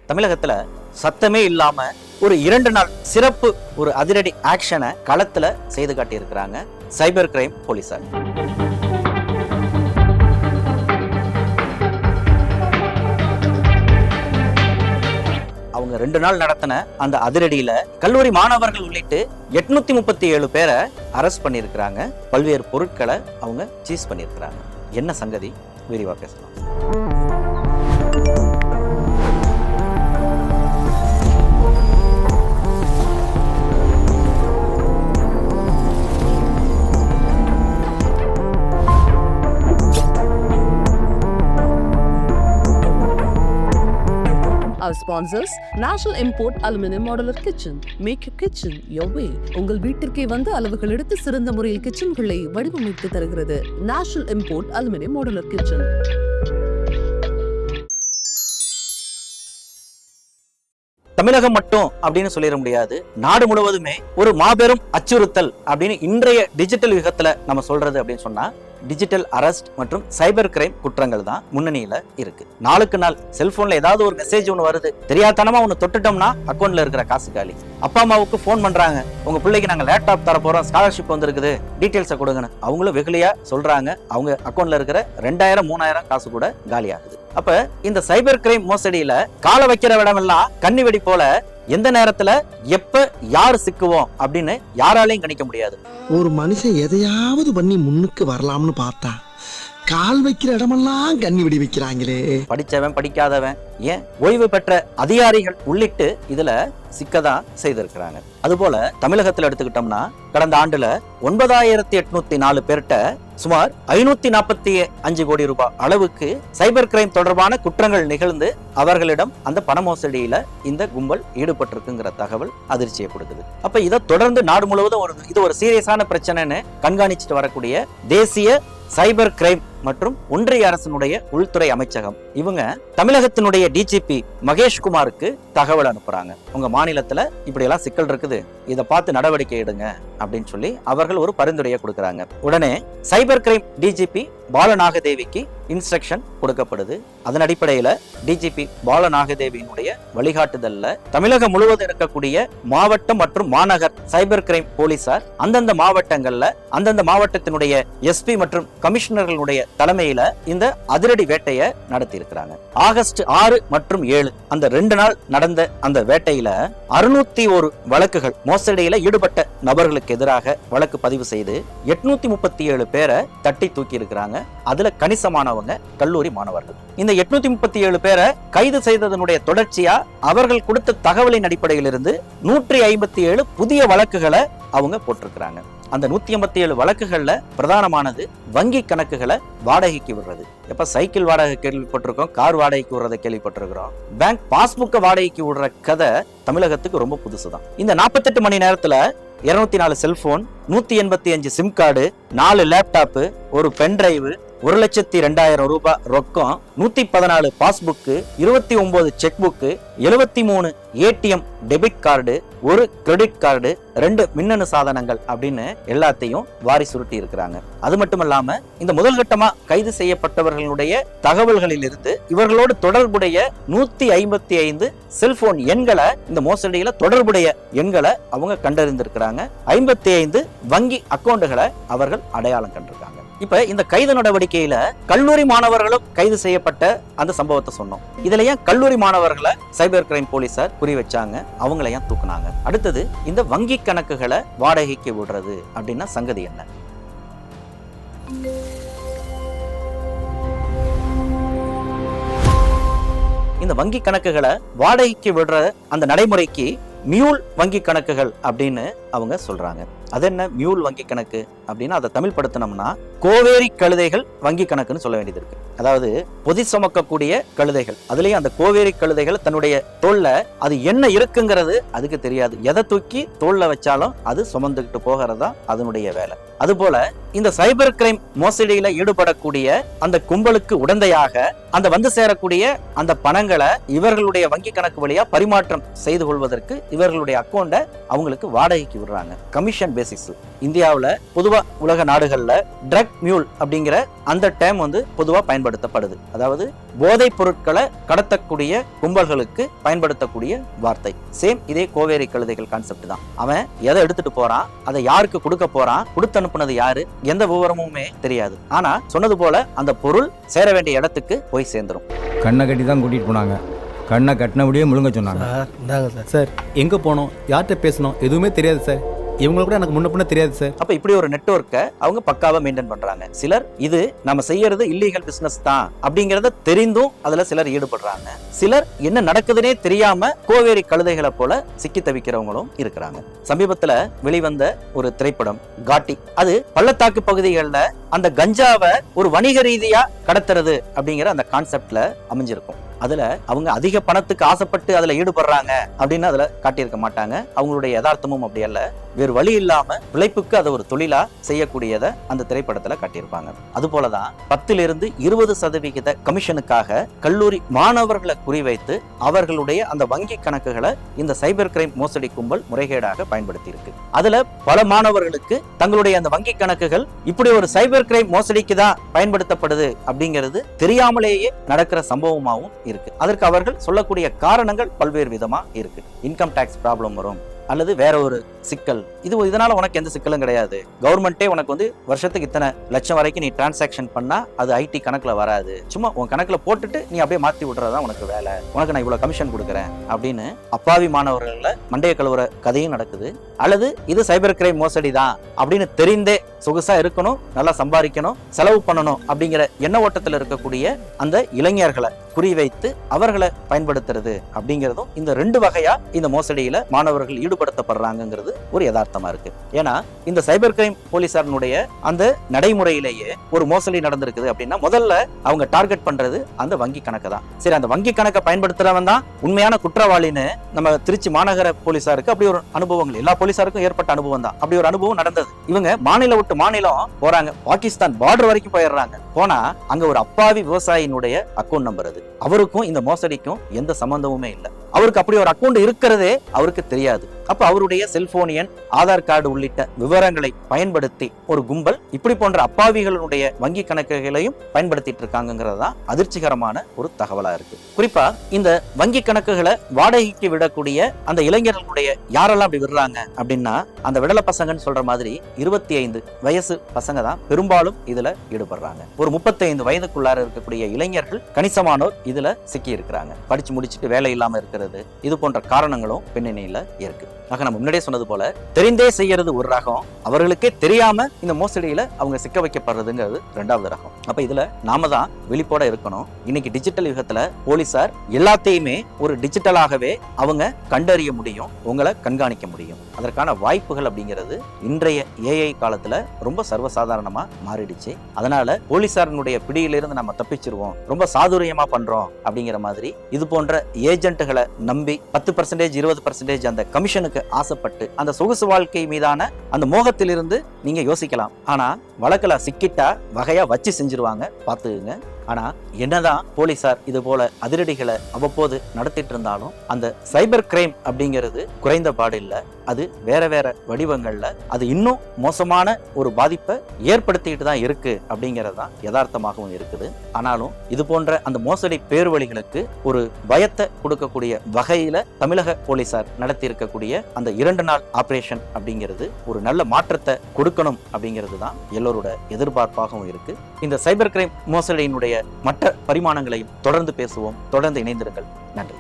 தமிழகத்துல சத்தமே இல்லாம ஒரு 2 நாள் சிறப்பு ஒரு அதிரடி ஆக்ஷனை களத்துல செய்து காட்டியிருக்கிறாங்க சைபர் கிரைம் போலீசார். அவங்க 2 நாள் நடத்தின அந்த அதிரடியில கல்லூரி மாணவர்கள் உள்ளிட்டு 837 பேரை அரெஸ்ட் பண்ணியிருக்கிறாங்க. பல்வேறு பொருட்களை அவங்க சீஸ் பண்ணியிருக்கிறாங்க. என்ன சங்கதி விரிவா பேசலாம். Our sponsors, National Import Aluminum Modular Kitchen. Make your kitchen your way. உங்கள் வீட்டிற்கே வந்து அளவுகள் எடுத்து சிறந்த முறையில் கிச்சன்களை வடிவமைத்து தருகிறது National Import Aluminum Modular Kitchen. தமிழகம் மட்டும் அப்படின்னு சொல்லிட முடியாது, நாடு முழுவதுமே ஒரு மாபெரும் அச்சுறுத்தல் அப்படின்னு இன்றைய டிஜிட்டல் யுகத்துல நம்ம சொல்றது அப்படின்னு சொன்னா டிஜிட்டல் அரெஸ்ட் மற்றும் சைபர் கிரைம் குற்றங்கள் தான் முன்னணியில இருக்கு. நாளுக்கு நாள் செல்போன்ல ஏதாவது ஒரு மெசேஜ் ஒன்று வருது, தெரியாதனமா ஒன்று தொட்டுட்டோம்னா அக்கௌண்ட்ல இருக்கிற காசு காலி. அப்பா அம்மாவுக்கு போன் பண்றாங்க, உங்க பிள்ளைக்கு நாங்க லேப்டாப் தர போறோம், ஸ்காலர்ஷிப் வந்திருக்குது, டீடைல்ஸை கொடுங்கன்னு. அவங்களும் வெகுளியா சொல்றாங்க, அவங்க அக்கௌண்ட்ல இருக்கிற 2000 3000 காசு கூட காலி ஆகுது. அப்ப இந்த சைபர் கிரைம் மோசடியில கால வைக்கிற இடமெல்லாம் கண்ணி வெடி போல எந்த நேரத்துல எப்ப யாரு சிக்குவோம் அப்படின்னு யாராலையும் கணிக்க முடியாது. ஒரு மனுஷன் எதையாவது பண்ணி முன்னுக்கு வரலாம்னு பார்த்தா கால் வைக்கிற இடமெல்லாம் கண்ணி வெடி வைக்கிறாங்களே. படிச்சவன் படிக்காதவன் ஏன் ஓய்வு பெற்ற அதிகாரிகள் உள்ளிட்டு இதுல சிக்கதான் செய்திருக்கிறாங்க. அதுபோல தமிழகத்துல எடுத்துக்கிட்டோம்னா கடந்த ஆண்டுல 9804 பேர்கிட்ட சுமார் 545 கோடி ரூபாய் அளவுக்கு சைபர் கிரைம் தொடர்பான குற்றங்கள் நிகழ்ந்து அவர்களிடம் அந்த பண மோசடியில இந்த கும்பல் ஈடுபட்டிருக்குங்கிற தகவல் அதிர்ச்சியை கொடுக்குது. அப்ப இதை தொடர்ந்து நாடு முழுவதும் இது ஒரு சீரியஸான பிரச்சனைன்னு கண்காணிச்சுட்டு வரக்கூடிய தேசிய சைபர் கிரைம் மற்றும் ஒன்றிய அரசினுடைய உள்துறை அமைச்சகம் இவங்க தமிழகத்தினுடைய டிஜிபி மகேஷ்குமாருக்கு தகவல் அனுப்புறாங்க. உங்க மாநிலத்துல இப்படி எல்லாம் சிக்கல் இருக்குது, இதை பார்த்து நடவடிக்கை எடுங்க அப்படின்னு சொல்லி அவர்கள் ஒரு பரிந்துரையை கொடுக்கறாங்க. உடனே சைபர் கிரைம் டிஜிபி பாலநாகதேவிக்கு இன்ஸ்ட்ரக்ஷன் கொடுக்கப்படுது. அதன் அடிப்படையில டிஜிபி பாலநாகதேவியினுடைய வழிகாட்டுதல்ல தமிழகம் முழுவதும் இருக்கக்கூடிய மாவட்டம் மற்றும் மாநகர் சைபர் கிரைம் போலீசார் அந்தந்த மாவட்டங்கள்ல அந்தந்த மாவட்டத்தினுடைய எஸ்பி மற்றும் கமிஷனர்களுடைய தலைமையில இந்த அதிரடி வேட்டையை நடத்தி இருக்கிறாங்க. ஆகஸ்ட் 6 மற்றும் 7 அந்த 2 நாள் நடந்த அந்த வேட்டையில 601 வழக்குகள் மோசடியில ஈடுபட்ட நபர்களுக்கு எதிராக வழக்கு பதிவு செய்து 837 பேரை தட்டி தூக்கி இருக்கிறாங்க. அதுல கணிசமானவங்க கல்லூரி மாணவர்கள். இந்த 837 பேரை கைது செய்ததனுடைய தொடர்ச்சியா அவர்கள் கொடுத்த தகவலின் அடிப்படையில் இருந்து 157 புதிய வழக்குகளை அவங்க போட்டிருக்கிறாங்க. அந்த 187 வழக்குகள்ல பிரதானமானது வங்கி கணக்குகளை வாடகைக்கு விடுறது. எப்ப சைக்கிள் வாடகை கேள்விப்பட்டிருக்கோம், கார் வாடகைக்கு விடுறதை கேள்விப்பட்டிருக்கிறோம். பேங்க் பாஸ்புக்கை வாடகைக்கு விடுற கதை தமிழகத்துக்கு ரொம்ப புதுசுதான். இந்த 48 மணி நேரத்துல 204 செல்போன், 185 சிம் கார்டு, 4 லேப்டாப்பு, ஒரு பென்டிரைவு, 1,02,000 ரூபாய் ரொக்கம், 114 passbook, 29 check book, 73 ATM debit card, ஒரு கிரெடிட் கார்டு, 2 மின்னணு சாதனங்கள் அப்படின்னு எல்லாத்தையும் வாரி சுருட்டி இருக்கிறாங்க. அது மட்டும் இல்லாம இந்த முதல் கட்டமா கைது செய்யப்பட்டவர்களுடைய தகவல்களில் இருந்து இவர்களோடு தொடர்புடைய 155 செல்போன் எண்களை, இந்த மோசடியில தொடர்புடைய எண்களை அவங்க கண்டறிந்திருக்கிறாங்க. 55 வங்கி அக்கௌண்டுகளை அவர்கள் அடையாளம் கண்டிருக்காங்க. இப்ப இந்த கைது நடவடிக்கையில கல்லூரி மாணவர்களும் கைது செய்யப்பட்ட அந்த சம்பவத்தை சொன்னோம். இதுல ஏன் கல்லூரி மாணவர்களை சைபர் கிரைம் போலீசார் குறி வச்சாங்க, அவங்களை ஏன் தூக்குனாங்க? அடுத்தது இந்த வங்கி கணக்குகளை வாடகைக்கு விடுறது அப்படின்னா சங்கதி என்ன? இந்த வங்கி கணக்குகளை வாடகைக்கு விடுற அந்த நடைமுறைக்கு மியூல் வங்கி கணக்குகள் அப்படின்னு அவங்க சொல்றாங்க. அது என்ன மியூல் வங்கி கணக்கு அப்படின்னா அதை தமிழ் படுத்தினோம்னா கோவேரி கழுதைகள் வங்கி கணக்குன்னு சொல்ல வேண்டியது இருக்கு. அதாவது பொதி சுமக்கக்கூடிய கழுதைகள், அதுலயும் அந்த கோவேரி கழுதைகள் தன்னுடைய தோல்ல அது என்ன இருக்குங்கிறது அதுக்கு தெரியாது. எதை தூக்கி தோல்ல வச்சாலும் அது சுமந்துகிட்டு போகிறதா அதனுடைய வேலை. அதுபோல இந்த சைபர் கிரைம் மோசடியில ஈடுபடக்கூடிய அந்த கும்பலுக்கு உடந்தையாக அந்த வந்து சேரக்கூடிய அந்த பணங்களை இவர்களுடைய வங்கி கணக்கு வழியா பரிமாற்றம் செய்து கொள்வதற்கு இவர்களுடைய அக்கௌண்ட அவங்களுக்கு வாடகைக்கு விடுறாங்க. Commission basics. இந்தியாவுல பொதுவா பொதுவா உலக நாடுகள்ல ட்ரக் மியூல் அப்படிங்கிற அந்த டேம் வந்து பொதுவா பயன்படுத்தப்படுது. அதாவது போதைப் பொருட்களை கடத்தக்கூடிய கும்பல்களுக்கு பயன்படுத்தக்கூடிய வார்த்தை. சேம் இதே கோவேரி கழுதைகள் கான்செப்ட் தான். அவன் எதை எடுத்துட்டு போறான், அதை யாருக்கு கொடுக்க போறான், கொடுத்து அனுப்புனது யாரு, எந்த விவரமுமே தெரியாது. ஆனா சொன்னது போல அந்த பொருள் சேர வேண்டிய இடத்துக்கு போய் சேர்ந்துரும். கண்ணை கட்டி தான் கூட்டிட்டு போனாங்க. கண்ணை கட்டினபடியே முழுங்க சொன்னாங்க. சார் எங்கே போனோம், யார்கிட்ட பேசணும் எதுவுமே தெரியாது சார். இவங்களை கூட எனக்கு முன்ன பின்ன தெரியாது சார். அப்ப இப்படி ஒரு நெட்வொர்க்கை அவங்க பக்காவா மெயின்டைன் பண்றாங்க. சிலர் இது நம்ம செய்யறது இல்லீகல் பிசினஸ் தான் அப்படிங்கறத தெரிந்தும் அதுல சிலர் ஈடுபடுறாங்க. சிலர் என்ன நடக்குதுன்னே தெரியாம கோவேரி கழுதைகளை போல சிக்கி தவிக்கிறவங்களும் இருக்கிறாங்க. சமீபத்துல வெளிவந்த ஒரு திரைப்படம் காட்டி, அது பள்ளத்தாக்கு பகுதிகளில் அந்த கஞ்சாவை ஒரு வணிக ரீதியா கடத்துறது அப்படிங்கிற அந்த கான்செப்ட்ல அமைஞ்சிருக்கும். அதுல அவங்க அதிக பணத்துக்கு ஆசைப்பட்டு அதுல ஈடுபடுறாங்க அப்படின்னு அதுல காட்டியிருக்க மாட்டாங்க. அவங்களுடைய யதார்த்தமும் அப்படி அல்ல. வேறு வழி இல்லாம பிழைப்புக்கு அதை ஒரு தொழிலா செய்யக்கூடியதை அந்த திரைப்படத்துல காட்டியிருப்பாங்க. அது போலதான் 10% கமிஷனுக்காக கல்லூரி மாணவர்களை குறிவைத்து அவர்களுடைய அந்த வங்கி கணக்குகளை இந்த சைபர் கிரைம் மோசடி கும்பல் முறைகேடாக பயன்படுத்தி இருக்கு. அதுல பல மாணவர்களுக்கு தங்களுடைய அந்த வங்கி கணக்குகள் இப்படி ஒரு சைபர் கிரைம் மோசடிக்கு தான் பயன்படுத்தப்படுது அப்படிங்கிறது தெரியாமலேயே நடக்கிற சம்பவமாகவும் இருக்கு. அதற்கு அவர்கள் சொல்லக்கூடிய காரணங்கள் பல்வேறு விதமா இருக்கு. இன்கம் டாக்ஸ் ப்ராப்ளம் வரும், அல்லது வேற ஒரு சிக்கல். இதனால உனக்கு எந்த சிக்கலும் கிடையாது. கவர்மெண்டே உனக்கு வந்து வருஷத்துக்கு இத்தனை லட்சம் வரைக்கும் நீ டிரான்சாக்ஷன் பண்ணா அது ஐடி கணக்குல வராது, சும்மா உன் கணக்குல போட்டுட்டு நீ அப்படியே மாத்தி விடுறதா உனக்கு வேலை, உனக்கு நான் இவ்வளவு கமிஷன் கொடுக்குறேன் அப்படின்னு அப்பாவி மாணவர்கள மண்டைய கழுவுற கதையும் நடக்குது. அல்லது இது சைபர் கிரைம் மோசடி தான் அப்படின்னு தெரிந்தே சொகுசா இருக்கணும், நல்லா சம்பாதிக்கணும், செலவு பண்ணணும் அப்படிங்கிற எண்ண ஓட்டத்தில் இருக்கக்கூடிய அந்த இளைஞர்களை குறிவைத்து அவர்களை பயன்படுத்துறது அப்படிங்கிறதும் இந்த ரெண்டு வகையா இந்த மோசடியில மாணவர்கள் ஈடுபடுத்தப்படுறாங்கிறது ஒரு யதார்த்தமா இருக்கு. ஏன்னா இந்த சைபர் கிரைம் போலீசாரனுடைய அந்த நடைமுறையிலேயே ஒரு மோசடி நடந்திருக்குது அப்படின்னா முதல்ல அவங்க டார்கெட் பண்றது அந்த வங்கி கணக்கை தான். சரி, அந்த வங்கி கணக்கை பயன்படுத்துறவன் தான் உண்மையான குற்றவாளின்னு நம்ம திருச்சி மாநகர போலீசாருக்கு அப்படி ஒரு அனுபவங்கள் எல்லா போலீசாருக்கும் ஏற்பட்ட அனுபவம் தான். அப்படி ஒரு அனுபவம் நடந்தது. இவங்க மாநிலம் விட்டு மாநிலம் போறாங்க, பாகிஸ்தான் பார்டர் வரைக்கும் போயிடுறாங்க. போனா அங்க ஒரு அப்பாவி விவசாயினுடைய அக்கௌண்ட் நம்பர், அது அவருக்கும் இந்த மோசடிக்கும் எந்த சம்பந்தமுமே இல்லை. அவருக்கு அப்படி ஒரு அக்கௌண்ட் இருக்கிறதே அவருக்கு தெரியாது. அப்ப அவருடைய செல்போன் எண், ஆதார் கார்டு உள்ளிட்ட விவரங்களை பயன்படுத்தி ஒரு கும்பல் இப்படி போன்ற அப்பாவிகளுடைய வங்கி கணக்குகளையும் பயன்படுத்திட்டு இருக்காங்கிறதா அதிர்ச்சிகரமான ஒரு தகவலா இருக்கு. குறிப்பா இந்த வங்கி கணக்குகளை வாடகைக்கு விடக்கூடிய அந்த இளைஞர்களுடைய யாரெல்லாம் அப்படி விடுறாங்க அப்படின்னா அந்த விடல பசங்கன்னு சொல்ற மாதிரி 25 வயசு பசங்க தான் பெரும்பாலும் இதுல ஈடுபடுறாங்க. ஒரு 35 வயதுக்குள்ளார இருக்கக்கூடிய இளைஞர்கள் கணிசமானோர் இதுல சிக்கி இருக்கிறாங்க. படிச்சு முடிச்சுட்டு வேலை இல்லாம இருக்கிறது, இது போன்ற காரணங்களும் பின்னணியில இருக்கு. ஆக நம்ம முன்னாடியே சொன்னது போல தெரிந்தே செய்யறது ஒரு ரகம், அவர்களுக்கே தெரியாம இந்த மோசடியில அவங்க சிக்க வைக்கப்படுறதுங்கிறது ரெண்டாவது ரகம். அப்ப இதுல நாம தான் விழிப்போட இருக்கணும். இன்னைக்கு டிஜிட்டல் யுகத்துல போலீசார் எல்லாத்தையுமே ஒரு டிஜிட்டலாகவே அவங்க கண்டறிய முடியும், உங்களை கண்காணிக்க முடியும். அதற்கான வாய்ப்புகள் அப்படிங்கிறது இன்றைய ஏஐ காலத்துல ரொம்ப சர்வசாதாரணமா மாறிடுச்சு. அதனால போலீசாரனுடைய பிடியிலிருந்து நம்ம தப்பிச்சிருவோம், ரொம்ப சாதுரியமா பண்றோம் அப்படிங்கிற மாதிரி இது போன்ற ஏஜென்ட்டுகளை நம்பி 10% 20% அந்த கமிஷனுக்கு ஆசைப்பட்டு அந்த சொகுசு வாழ்க்கை மீதான அந்த மோகத்திலிருந்து நீங்க யோசிக்கலாம். ஆனா வழக்குல சிக்கிட்டா வகையா வச்சு செஞ்சிருவாங்க, பாத்துக்குங்க. ஆனா என்னதான் போலீசார் இது போல அதிரடிகளை அவ்வப்போது நடத்திட்டு இருந்தாலும் அந்த சைபர் கிரைம் அப்படிங்கிறது குறைந்த பாடு இல்லை. அது வேற வேற வடிவங்கள்ல அது இன்னும் மோசமான ஒரு பாதிப்பை ஏற்படுத்திட்டு தான் இருக்கு அப்படிங்கிறது தான் யதார்த்தமாகவும் இருக்குது. ஆனாலும் இது போன்ற அந்த மோசடி பேர்வழிகளுக்கு ஒரு பயத்தை கொடுக்கக்கூடிய வகையில தமிழக போலீசார் நடத்தி இருக்கக்கூடிய அந்த 2 நாள் ஆபரேஷன் அப்படிங்கிறது ஒரு நல்ல மாற்றத்தை கொடுக்கணும் அப்படிங்கிறது தான் எல்லோரோட எதிர்பார்ப்பாகவும் இருக்கு. இந்த சைபர் கிரைம் மோசடியினுடைய மற்ற பரிமாணங்களையும் தொடர்ந்து பேசுவோம். தொடர்ந்து இணைந்திருங்கள். நன்றி.